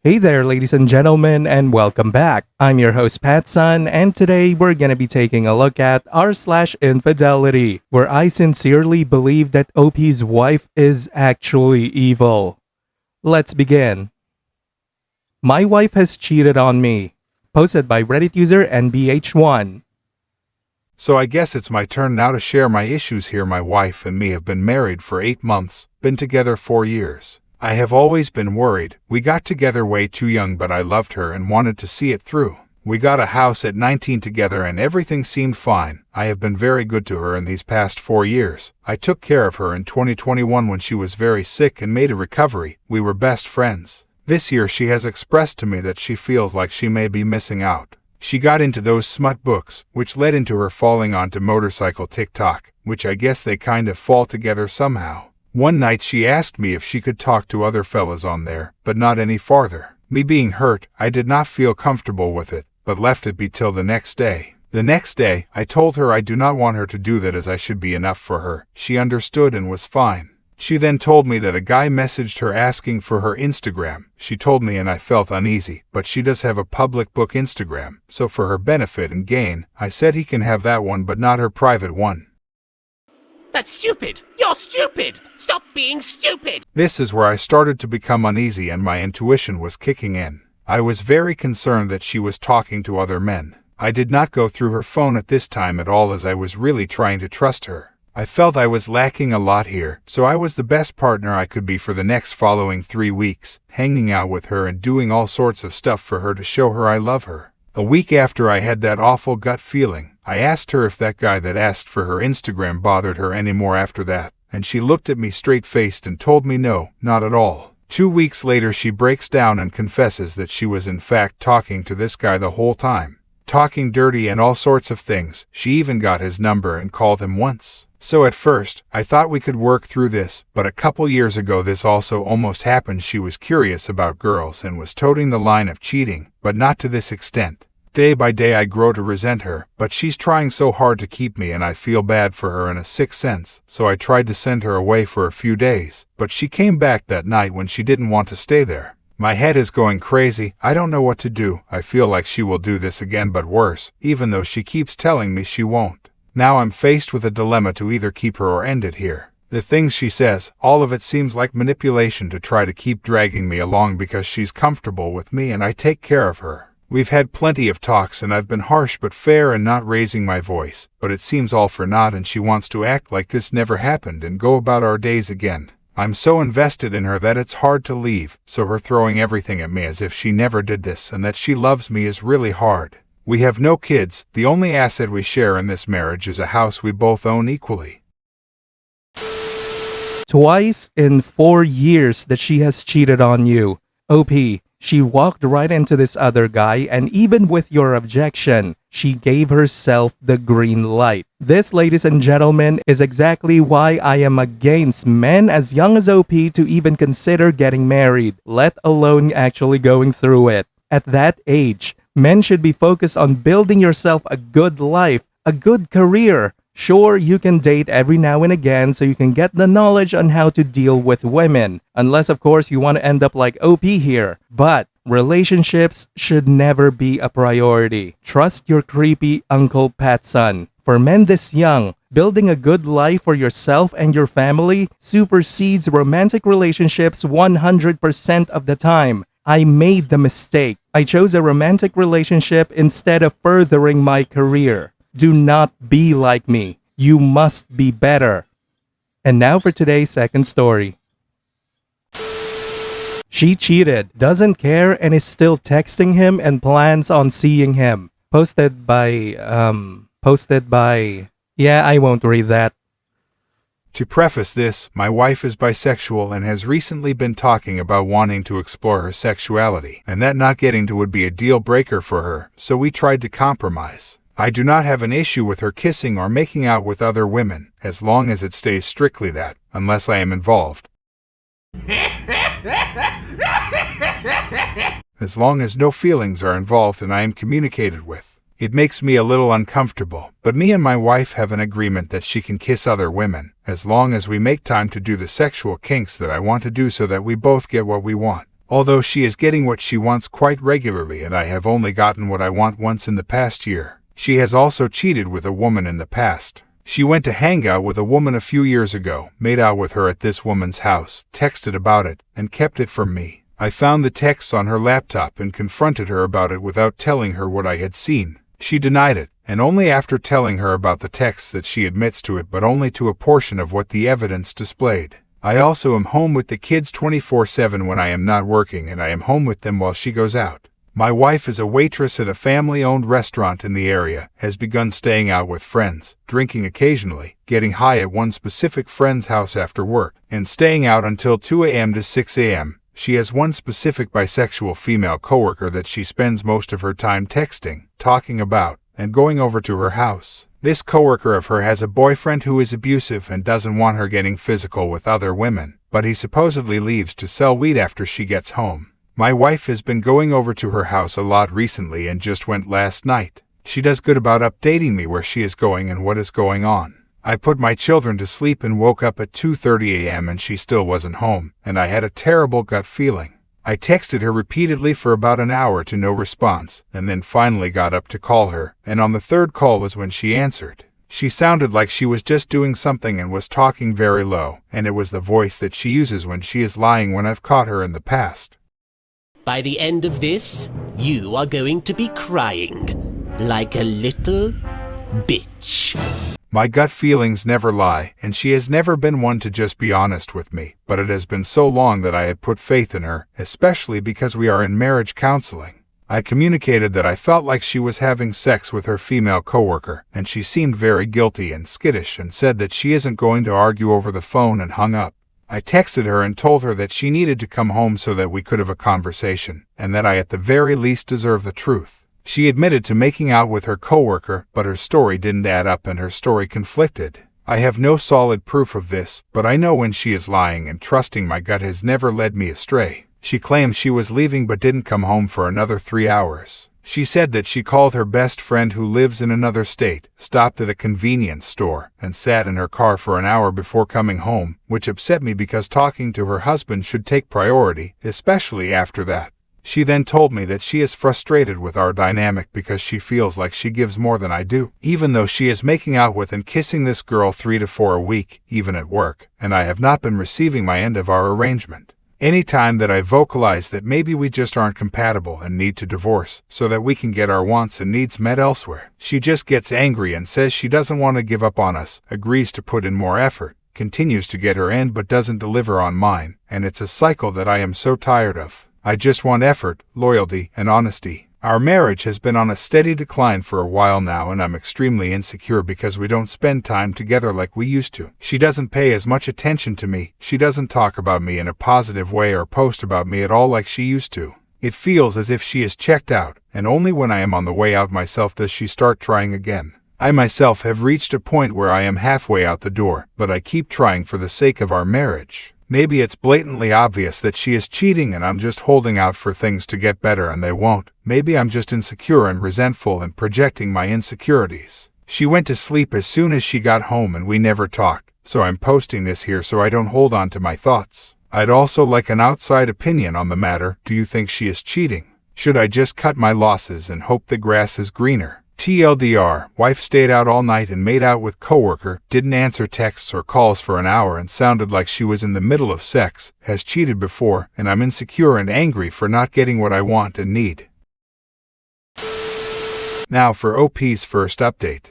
Hey there, ladies and gentlemen, and welcome back. I'm your host, PattSun, and today we're gonna be taking a look at r/infidelity, where I sincerely believe that OP's wife is actually evil. Let's begin. My wife has cheated on me. Posted by Reddit user NBH1. So I guess it's my turn now to share my issues here. My wife and me have been married for 8 months, been together 4 years. I have always been worried. We got together way too young, but I loved her and wanted to see it through. We got a house at 19 together and everything seemed fine. I have been very good to her in these past 4 years. I took care of her in 2021 when she was very sick and made a recovery. We were best friends. This year she has expressed to me that she feels like she may be missing out. She got into those smut books, which led into her falling onto motorcycle TikTok, which I guess they kind of fall together somehow. One night she asked me if she could talk to other fellas on there, but not any farther. Me being hurt, I did not feel comfortable with it, but left it be till the next day. The next day, I told her I do not want her to do that as I should be enough for her. She understood and was fine. She then told me that a guy messaged her asking for her Instagram. She told me and I felt uneasy, but she does have a public book Instagram, so for her benefit and gain, I said he can have that one but not her private one. That's stupid! You're stupid! Stop being stupid! This is where I started to become uneasy and my intuition was kicking in. I was very concerned that she was talking to other men. I did not go through her phone at this time at all as I was really trying to trust her. I felt I was lacking a lot here, so I was the best partner I could be for the next following 3 weeks, hanging out with her and doing all sorts of stuff for her to show her I love her. A week after I had that awful gut feeling, I asked her if that guy that asked for her Instagram bothered her anymore after that, and she looked at me straight-faced and told me no, not at all. 2 weeks later she breaks down and confesses that she was in fact talking to this guy the whole time. Talking dirty and all sorts of things. She even got his number and called him once. So at first, I thought we could work through this, but a couple years ago this also almost happened. She was curious about girls and was toting the line of cheating, but not to this extent. Day by day I grow to resent her, but she's trying so hard to keep me and I feel bad for her in a sick sense, so I tried to send her away for a few days, but she came back that night when she didn't want to stay there. My head is going crazy. I don't know what to do. I feel like she will do this again but worse, even though she keeps telling me she won't. Now I'm faced with a dilemma to either keep her or end it here. The things she says, all of it seems like manipulation to try to keep dragging me along because she's comfortable with me and I take care of her. We've had plenty of talks and I've been harsh but fair and not raising my voice, but it seems all for naught and she wants to act like this never happened and go about our days again. I'm so invested in her that it's hard to leave, so her throwing everything at me as if she never did this and that she loves me is really hard. We have no kids. The only asset we share in this marriage is a house we both own equally. Twice in 4 years that she has cheated on you. OP, she walked right into this other guy and even with your objection, she gave herself the green light. This, ladies and gentlemen, is exactly why I am against men as young as OP to even consider getting married, let alone actually going through it. At that age, men should be focused on building yourself a good life, a good career. Sure, you can date every now and again so you can get the knowledge on how to deal with women. Unless, of course, you want to end up like OP here. But relationships should never be a priority. Trust your creepy Uncle PattSun. For men this young, building a good life for yourself and your family supersedes romantic relationships 100% of the time. I made the mistake. I chose a romantic relationship instead of furthering my career. Do not be like me. You must be better. And now for today's second story. She cheated, doesn't care, and is still texting him and plans on seeing him. Posted by, yeah, I won't read that. To preface this, my wife is bisexual and has recently been talking about wanting to explore her sexuality, and that not getting to would be a deal breaker for her, so we tried to compromise. I do not have an issue with her kissing or making out with other women, as long as it stays strictly that, unless I am involved. As long as no feelings are involved and I am communicated with. It makes me a little uncomfortable, but me and my wife have an agreement that she can kiss other women, as long as we make time to do the sexual kinks that I want to do so that we both get what we want. Although she is getting what she wants quite regularly and I have only gotten what I want once in the past year. She has also cheated with a woman in the past. She went to hang out with a woman a few years ago, made out with her at this woman's house, texted about it, and kept it from me. I found the texts on her laptop and confronted her about it without telling her what I had seen. She denied it, and only after telling her about the texts that she admits to it, but only to a portion of what the evidence displayed. I also am home with the kids 24/7 when I am not working, and I am home with them while she goes out. My wife is a waitress at a family-owned restaurant in the area, has begun staying out with friends, drinking occasionally, getting high at one specific friend's house after work, and staying out until 2 a.m. to 6 a.m. She has one specific bisexual female coworker that she spends most of her time texting, talking about, and going over to her house. This coworker of her has a boyfriend who is abusive and doesn't want her getting physical with other women, but he supposedly leaves to sell weed after she gets home. My wife has been going over to her house a lot recently and just went last night. She does good about updating me where she is going and what is going on. I put my children to sleep and woke up at 2:30 a.m. and she still wasn't home, and I had a terrible gut feeling. I texted her repeatedly for about an hour to no response, and then finally got up to call her, and on the third call was when she answered. She sounded like she was just doing something and was talking very low, and it was the voice that she uses when she is lying when I've caught her in the past. By the end of this, you are going to be crying like a little bitch. My gut feelings never lie, and she has never been one to just be honest with me, but it has been so long that I had put faith in her, especially because we are in marriage counseling. I communicated that I felt like she was having sex with her female coworker, and she seemed very guilty and skittish and said that she isn't going to argue over the phone and hung up. I texted her and told her that she needed to come home so that we could have a conversation, and that I at the very least deserve the truth. She admitted to making out with her coworker, but her story didn't add up and her story conflicted. I have no solid proof of this, but I know when she is lying, and trusting my gut has never led me astray. She claims she was leaving but didn't come home for another 3 hours. She said that she called her best friend who lives in another state, stopped at a convenience store, and sat in her car for an hour before coming home, which upset me because talking to her husband should take priority, especially after that. She then told me that she is frustrated with our dynamic because she feels like she gives more than I do, even though she is making out with and kissing this girl 3 to 4 a week, even at work, and I have not been receiving my end of our arrangement. Any time that I vocalize that maybe we just aren't compatible and need to divorce so that we can get our wants and needs met elsewhere, she just gets angry and says she doesn't want to give up on us, agrees to put in more effort, continues to get her end but doesn't deliver on mine, and it's a cycle that I am so tired of. I just want effort, loyalty, and honesty. Our marriage has been on a steady decline for a while now, and I'm extremely insecure because we don't spend time together like we used to. She doesn't pay as much attention to me, she doesn't talk about me in a positive way or post about me at all like she used to. It feels as if she is checked out, and only when I am on the way out myself does she start trying again. I myself have reached a point where I am halfway out the door, but I keep trying for the sake of our marriage. Maybe it's blatantly obvious that she is cheating and I'm just holding out for things to get better and they won't. Maybe I'm just insecure and resentful and projecting my insecurities. She went to sleep as soon as she got home and we never talked, so I'm posting this here so I don't hold on to my thoughts. I'd also like an outside opinion on the matter. Do you think she is cheating? Should I just cut my losses and hope the grass is greener? TLDR, wife stayed out all night and made out with coworker, didn't answer texts or calls for an hour and sounded like she was in the middle of sex, has cheated before, and I'm insecure and angry for not getting what I want and need. Now for OP's first update.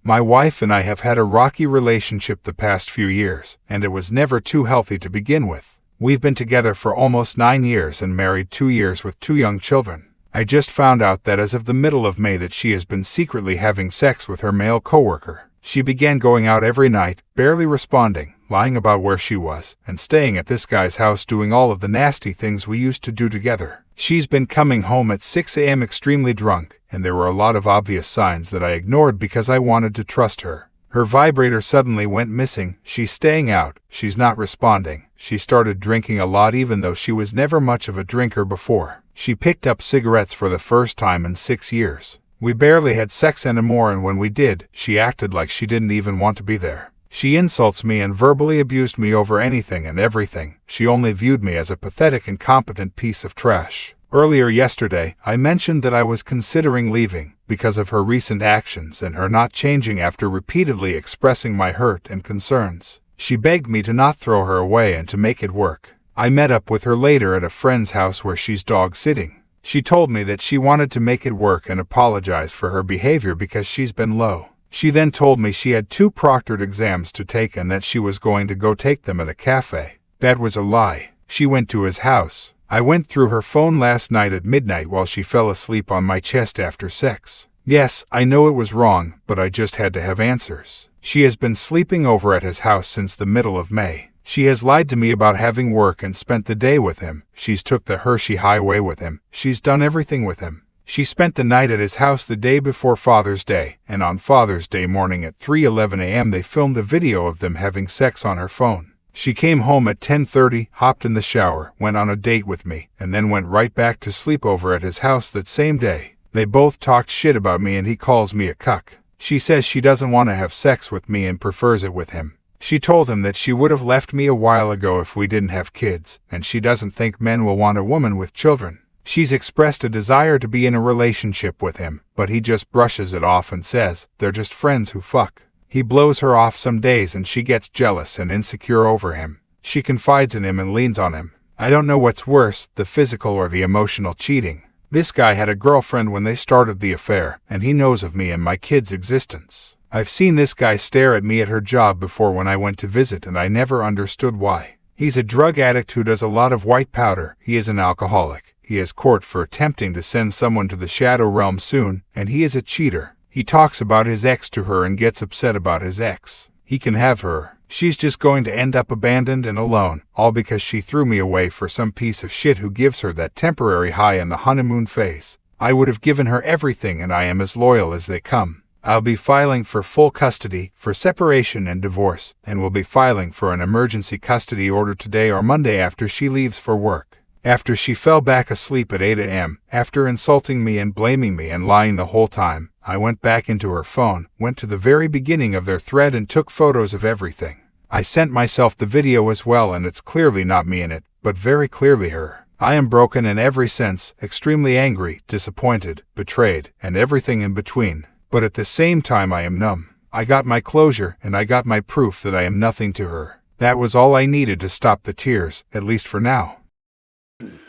My wife and I have had a rocky relationship the past few years, and it was never too healthy to begin with. We've been together for almost 9 years and married 2 years with 2 young children. I just found out that as of the middle of May that she has been secretly having sex with her male coworker. She began going out every night, barely responding, lying about where she was, and staying at this guy's house doing all of the nasty things we used to do together. She's been coming home at 6 a.m. extremely drunk, and there were a lot of obvious signs that I ignored because I wanted to trust her. Her vibrator suddenly went missing, she's staying out, she's not responding. She started drinking a lot even though she was never much of a drinker before. She picked up cigarettes for the first time in 6 years. We barely had sex anymore, and when we did, she acted like she didn't even want to be there. She insults me and verbally abused me over anything and everything. She only viewed me as a pathetic, incompetent piece of trash. Earlier yesterday, I mentioned that I was considering leaving because of her recent actions and her not changing after repeatedly expressing my hurt and concerns. She begged me to not throw her away and to make it work. I met up with her later at a friend's house where she's dog sitting. She told me that she wanted to make it work and apologize for her behavior because she's been low. She then told me she had 2 proctored exams to take and that she was going to go take them at a cafe. That was a lie. She went to his house. I went through her phone last night at midnight while she fell asleep on my chest after sex. Yes, I know it was wrong, but I just had to have answers. She has been sleeping over at his house since the middle of May. She has lied to me about having work and spent the day with him. She's took the Hershey Highway with him. She's done everything with him. She spent the night at his house the day before Father's Day, and on Father's Day morning at 3:11 a.m. they filmed a video of them having sex on her phone. She came home at 10:30, hopped in the shower, went on a date with me, and then went right back to sleep over at his house that same day. They both talked shit about me and he calls me a cuck. She says she doesn't want to have sex with me and prefers it with him. She told him that she would have left me a while ago if we didn't have kids, and she doesn't think men will want a woman with children. She's expressed a desire to be in a relationship with him, but he just brushes it off and says, they're just friends who fuck. He blows her off some days and she gets jealous and insecure over him. She confides in him and leans on him. I don't know what's worse, the physical or the emotional cheating. This guy had a girlfriend when they started the affair, and he knows of me and my kid's existence. I've seen this guy stare at me at her job before when I went to visit and I never understood why. He's a drug addict who does a lot of white powder. He is an alcoholic. He is court for attempting to send someone to the shadow realm soon, and he is a cheater. He talks about his ex to her and gets upset about his ex. He can have her. She's just going to end up abandoned and alone, all because she threw me away for some piece of shit who gives her that temporary high in the honeymoon phase. I would have given her everything and I am as loyal as they come. I'll be filing for full custody, for separation and divorce, and will be filing for an emergency custody order today or Monday after she leaves for work. After she fell back asleep at 8 a.m., after insulting me and blaming me and lying the whole time, I went back into her phone, went to the very beginning of their thread and took photos of everything. I sent myself the video as well and it's clearly not me in it, but very clearly her. I am broken in every sense, extremely angry, disappointed, betrayed, and everything in between. But at the same time I am numb. I got my closure and I got my proof that I am nothing to her. That was all I needed to stop the tears, at least for now.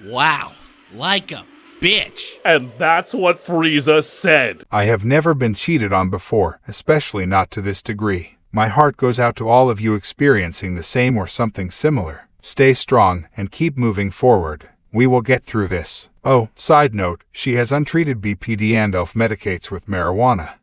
Wow, like a bitch. And that's what Frieza said. I have never been cheated on before, especially not to this degree. My heart goes out to all of you experiencing the same or something similar. Stay strong and keep moving forward. We will get through this. Oh, side note, she has untreated BPD and self-medicates with marijuana.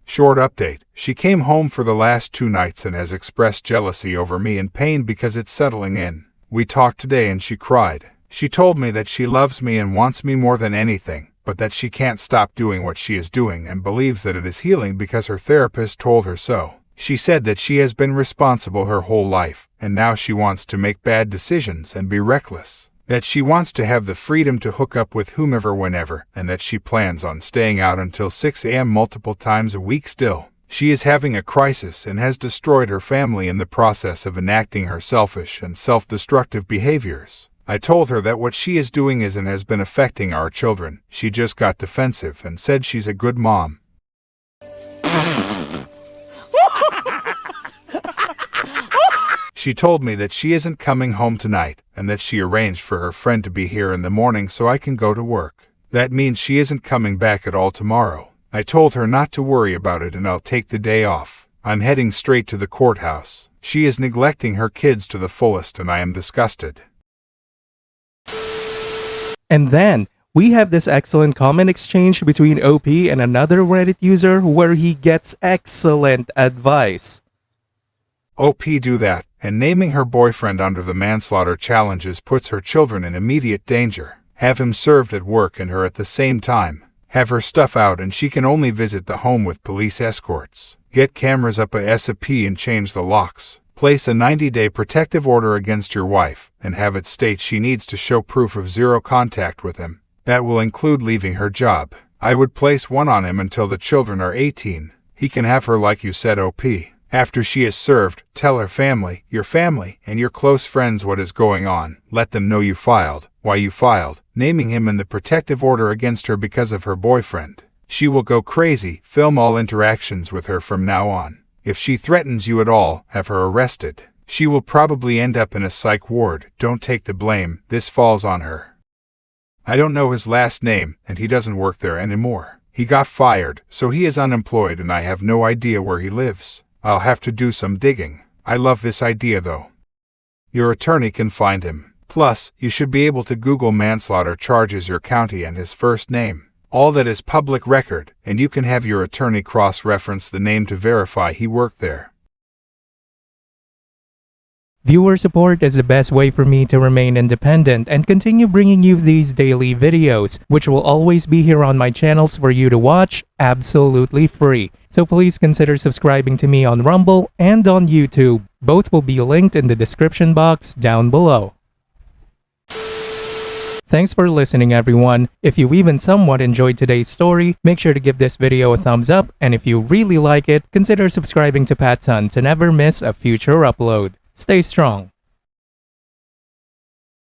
Short update, she came home for the last 2 nights and has expressed jealousy over me and pain because it's settling in. We talked today and she cried. She told me that she loves me and wants me more than anything, but that she can't stop doing what she is doing and believes that it is healing because her therapist told her so. She said that she has been responsible her whole life, and now she wants to make bad decisions and be reckless. That she wants to have the freedom to hook up with whomever whenever, and that she plans on staying out until 6 a.m. multiple times a week still. She is having a crisis and has destroyed her family in the process of enacting her selfish and self-destructive behaviors. I told her that what she is doing is and has been affecting our children. She just got defensive and said she's a good mom. She told me that she isn't coming home tonight and that she arranged for her friend to be here in the morning so I can go to work. That means she isn't coming back at all tomorrow. I told her not to worry about it and I'll take the day off. I'm heading straight to the courthouse. She is neglecting her kids to the fullest and I am disgusted. And then, we have this excellent comment exchange between OP and another Reddit user where he gets excellent advice. OP do that, and naming her boyfriend under the manslaughter challenges puts her children in immediate danger. Have him served at work and her at the same time. Have her stuff out and she can only visit the home with police escorts. Get cameras up ASAP and change the locks. Place a 90-day protective order against your wife, and have it state she needs to show proof of zero contact with him. That will include leaving her job. I would place one on him until the children are 18. He can have her like you said, OP. After she is served, tell her family, your family, and your close friends what is going on. Let them know you filed, why you filed, naming him in the protective order against her because of her boyfriend. She will go crazy. Film all interactions with her from now on. If she threatens you at all, have her arrested. She will probably end up in a psych ward. Don't take the blame. This falls on her. I don't know his last name, and he doesn't work there anymore. He got fired, so he is unemployed and I have no idea where he lives. I'll have to do some digging. I love this idea though. Your attorney can find him. Plus, you should be able to Google manslaughter charges, your county and his first name. All that is public record, and you can have your attorney cross-reference the name to verify he worked there. Viewer support is the best way for me to remain independent and continue bringing you these daily videos, which will always be here on my channels for you to watch absolutely free. So please consider subscribing to me on Rumble and on YouTube. Both will be linked in the description box down below. Thanks for listening, everyone. If you even somewhat enjoyed today's story, make sure to give this video a thumbs up, and if you really like it, consider subscribing to PattSun to never miss a future upload. Stay strong.